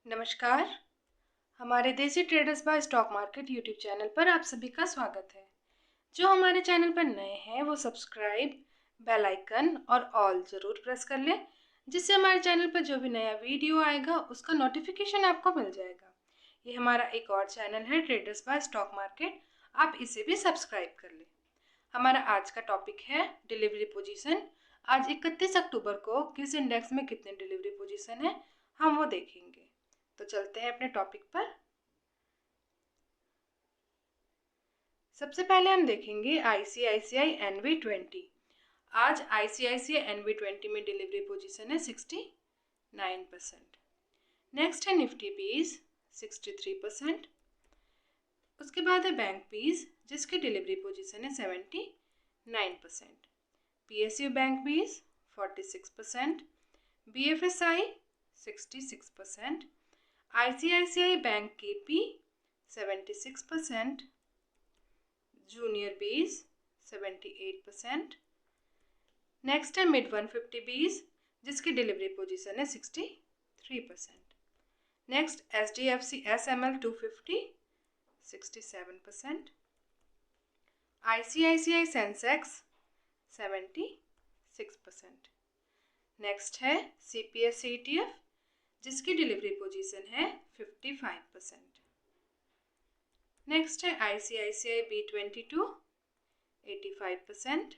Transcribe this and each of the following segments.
नमस्कार। हमारे देसी traders by stock market YouTube channel पर आप सभी का स्वागत है। जो हमारे चैनल पर नए हैं वो सब्सक्राइब, बेल आइकन और ऑल ज़रूर प्रेस कर लें, जिससे हमारे चैनल पर जो भी नया वीडियो आएगा उसका नोटिफिकेशन आपको मिल जाएगा। ये हमारा एक और चैनल है ट्रेडर्स बाय स्टॉक मार्केट, आप इसे भी सब्सक्राइब कर लें। हमारा आज का टॉपिक है डिलीवरी पोजीशन। आज 31 अक्टूबर को किस इंडेक्स में कितने डिलीवरी पोजीशन है हम वो देखेंगे। तो चलते हैं अपने टॉपिक पर। सबसे पहले हम देखेंगे ICICI NV20। आज ICICI NV20 में डिलीवरी पोजीशन है 69%। नेक्स्ट है निफ्टी बीज 63%। उसके बाद है बैंक बीज जिसकी डिलीवरी पोजीशन है 79%। PSU बैंक बीज 46%। BFSI 66%। ICICI bank KP 76%। Junior बीज 78%। नेक्स्ट है मिड 150 बीज जिसकी डिलीवरी पोजीशन है 63%। Next SDFC SML 250 67%। ICICI Sensex 76%। Next है CPS ETF जिसकी डिलीवरी पोजीशन है 55%। नेक्स्ट है ICICI B22 85%।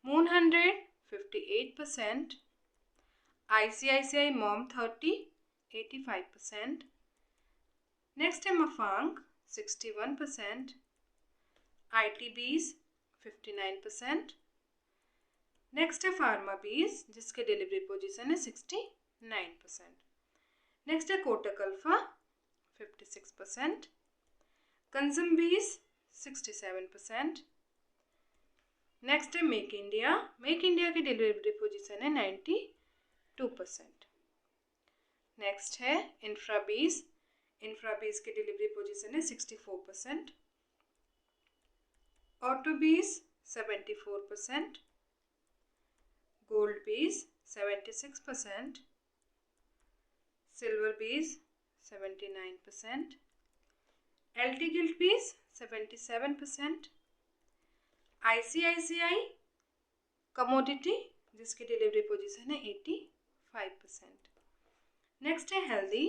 Moon 100 58%। ICICI mom 30 85%। Next है मफांग 61%। ITBs 59%। नेक्स्ट है फार्मा बीज जिसके डिलीवरी पोजीशन है 69%। नेक्स्ट है कोटक अल्फा 56%। कंज्यूम बीज 67%। नेक्स्ट है मेक इंडिया की डिलीवरी पोजीशन है 92%। नेक्स्ट है इंफ्रा बीज की डिलीवरी पोजीशन है 64%। ऑटो बीज 74%। गोल्ड बीज 76%। सिल्वर बीज 79%। LT गिल्ड बीज 77%। ICICI कमोडिटी जिसकी डिलीवरी पोजीशन है 85%। नेक्स्ट है हेल्दी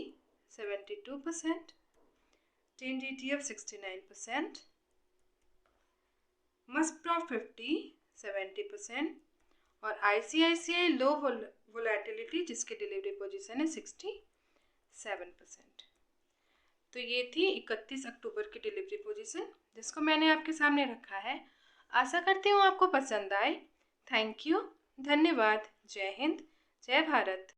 72%। Tin ETF 69%। मस्प्रॉफ 50 70%। और ICICI लो वोलेटिलिटी जिसकी डिलीवरी पोजीशन है 67%। तो ये थी 31 अक्टूबर की डिलीवरी पोजीशन जिसको मैंने आपके सामने रखा है। आशा करती हूँ आपको पसंद आए। थैंक यू, धन्यवाद। जय हिंद, जय भारत।